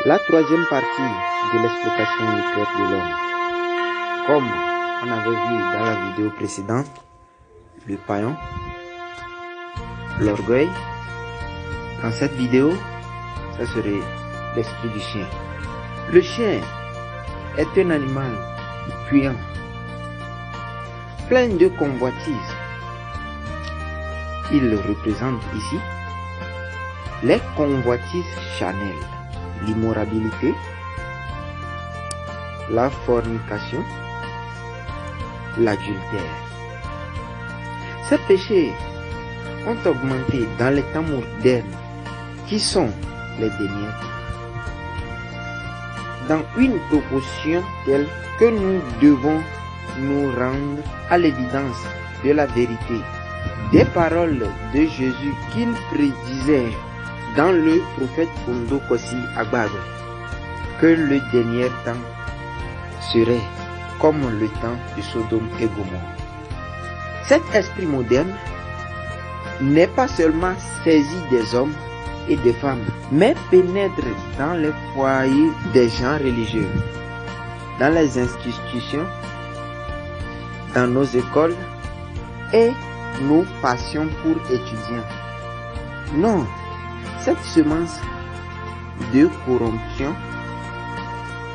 La troisième partie de l'explication du cœur de l'homme. Comme on avait vu dans la vidéo précédente, le païen, l'orgueil. Dans cette vidéo, ça serait l'esprit du chien. Le chien est un animal puant, plein de convoitises. Il représente ici les convoitises charnelles, l'immoralité, la fornication, l'adultère. Ces péchés ont augmenté dans les temps modernes qui sont les derniers temps, dans une proportion telle que nous devons nous rendre à l'évidence de la vérité des paroles de Jésus qu'il prédisait dans le prophète Kondo Kosi Agbagwe, que le dernier temps serait comme le temps de Sodome et Gomorrhe. Cet esprit moderne n'est pas seulement saisi des hommes et des femmes, mais pénètre dans les foyers des gens religieux, dans les institutions, dans nos écoles et nos passions pour étudiants. Non, cette semence de corruption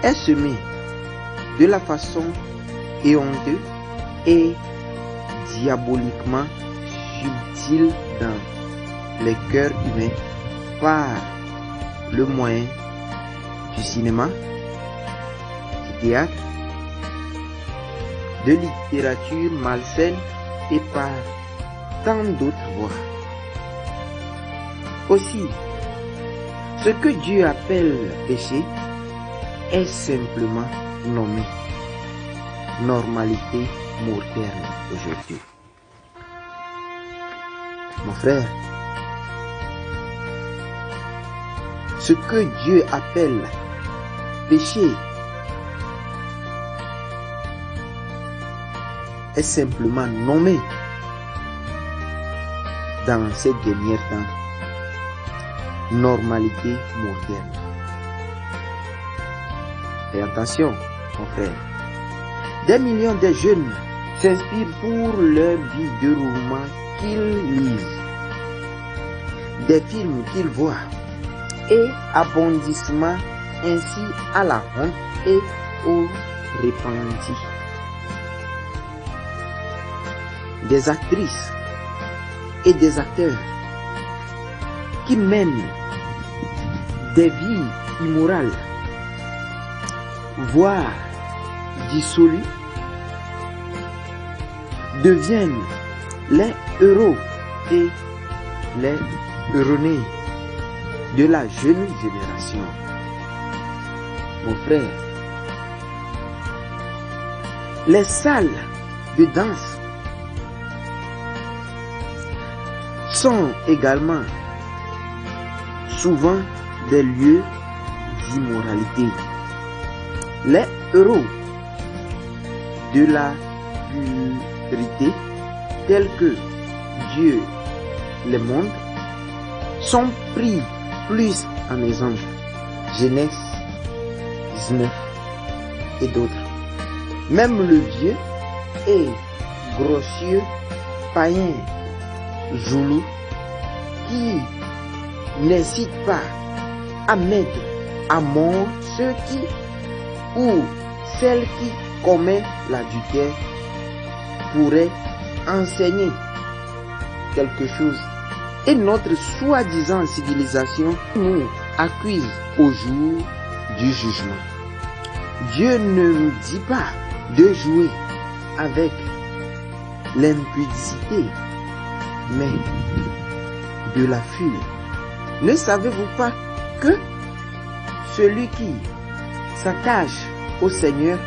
est semée de la façon éhonteuse et diaboliquement subtile dans les cœurs humains par le moyen du cinéma, du théâtre, de littérature malsaine et par tant d'autres voies. Aussi, ce que Dieu appelle péché est simplement nommé normalité moderne aujourd'hui. Mon frère, ce que Dieu appelle péché est simplement nommé dans ces derniers temps normalité moderne. Fais attention, mon frère. Des millions de jeunes s'inspirent pour leur vie de romans qu'ils lisent, des films qu'ils voient, et abondissement ainsi à la honte et au repenti. Des actrices et des acteurs qui mènent des vies immorales, voire dissolues, deviennent les héros et les héroïnes de la jeune génération. Mon frère, les salles de danse sont également souvent des lieux d'immoralité. Les héros de la purité, tels que Dieu les montre, sont pris plus en exemple. Genèse 19 et d'autres. Même le vieux et grossier païen Zoulou qui n'incite pas à mettre à mort ceux qui ou celles qui commettent l'adultère pourrait enseigner quelque chose. Et notre soi-disant civilisation nous accuse au jour du jugement. Dieu ne nous dit pas de jouer avec l'impudicité, mais de la furie. Ne savez-vous pas que celui qui s'attache au Seigneur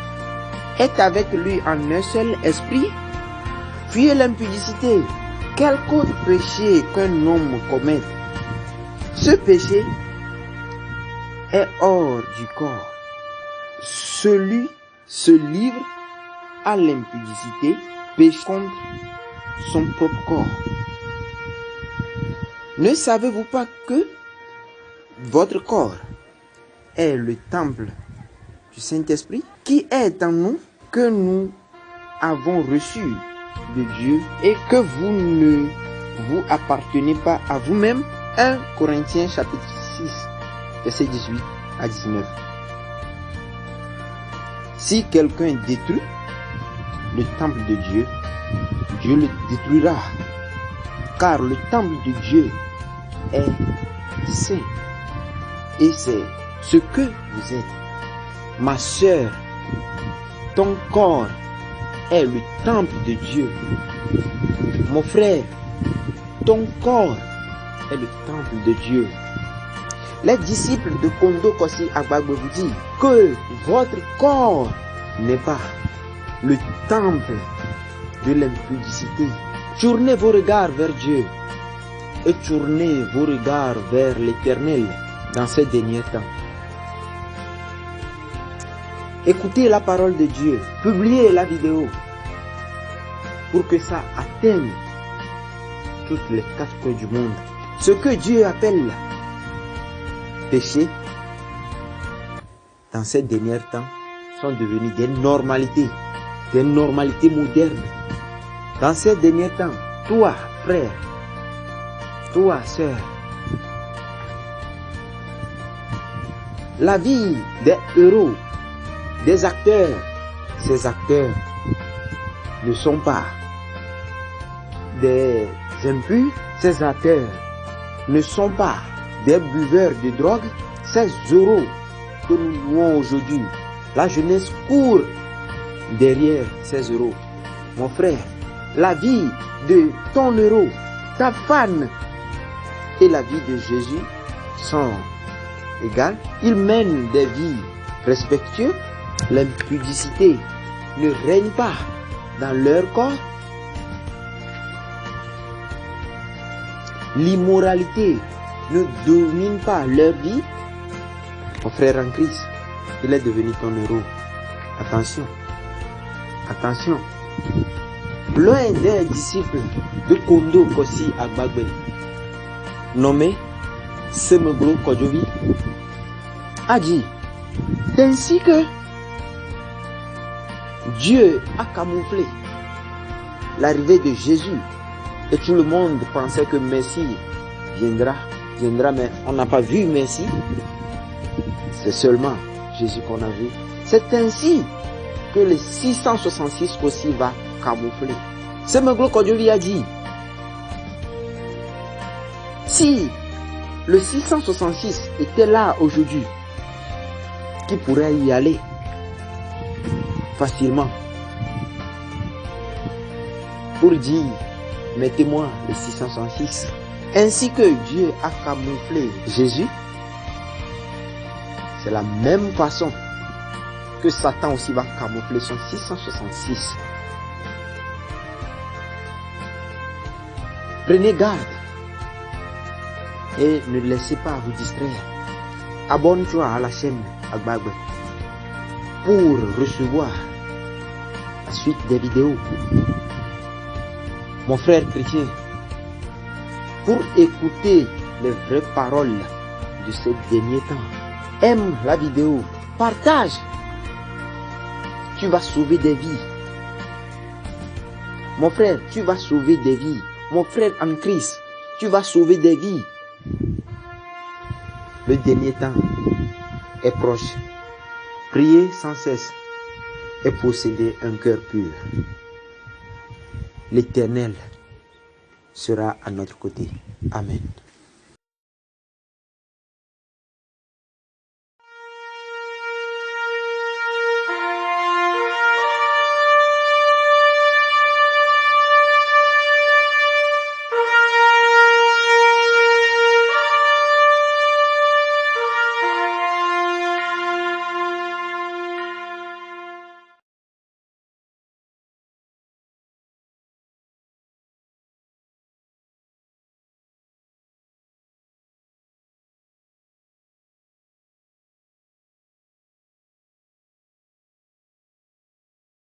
est avec lui en un seul esprit? Fuyez l'impudicité. Quelque autre péché qu'un homme commette, ce péché est hors du corps. Celui se livre à l'impudicité, péche contre son propre corps. Ne savez-vous pas que votre corps est le temple du Saint-Esprit qui est en nous, que nous avons reçu de Dieu et que vous ne vous appartenez pas à vous-même. 1 Corinthiens chapitre 6, verset 18 à 19. Si quelqu'un détruit le temple de Dieu, Dieu le détruira, car le temple de Dieu est saint. Et c'est ce que vous êtes. Ma sœur, ton corps est le temple de Dieu. Mon frère, ton corps est le temple de Dieu. Les disciples de Kondo Kosi Agbagbe vous disent que votre corps n'est pas le temple de l'impudicité. Tournez vos regards vers Dieu et tournez vos regards vers l'Éternel dans ces derniers temps. Écoutez la parole de Dieu, publiez la vidéo pour que ça atteigne toutes les quatre coins du monde. Ce que Dieu appelle péché, dans ces derniers temps, sont devenus des normalités modernes. Dans ces derniers temps, toi, frère, toi, sœur, la vie des héros, des acteurs, ces acteurs ne sont pas des impurs, ces acteurs ne sont pas des buveurs de drogue, ces héros que nous louons aujourd'hui. La jeunesse court derrière ces héros. Mon frère, la vie de ton héros, ta fan et la vie de Jésus sont égales. Ils mènent des vies respectueuses. L'impudicité ne règne pas dans leur corps. L'immoralité ne domine pas leur vie. Mon frère en Christ, il est devenu ton héros. Attention, attention. L'un des disciples de Kondo Kosi Agbagbe, nommé Semeglo Kodjovi, a dit: c'est ainsi que Dieu a camouflé l'arrivée de Jésus et tout le monde pensait que Messie viendra, mais on n'a pas vu Messie. C'est seulement Jésus qu'on a vu. C'est ainsi que le 666 aussi va camoufler. Semeglo Kodjovi a dit: si le 666 était là aujourd'hui, qui pourrait y aller facilement pour dire: mettez-moi le 666. Ainsi que Dieu a camouflé Jésus, c'est la même façon que Satan aussi va camoufler son 666. Prenez garde et ne laissez pas vous distraire. Abonne-toi à la chaîne Agbagbe pour recevoir la suite des vidéos. Mon frère chrétien, pour écouter les vraies paroles de ces derniers temps, aime la vidéo, partage. Tu vas sauver des vies. Mon frère, tu vas sauver des vies. Mon frère en Christ, tu vas sauver des vies. Le dernier temps est proche. Priez sans cesse et possédez un cœur pur. L'Éternel sera à notre côté. Amen.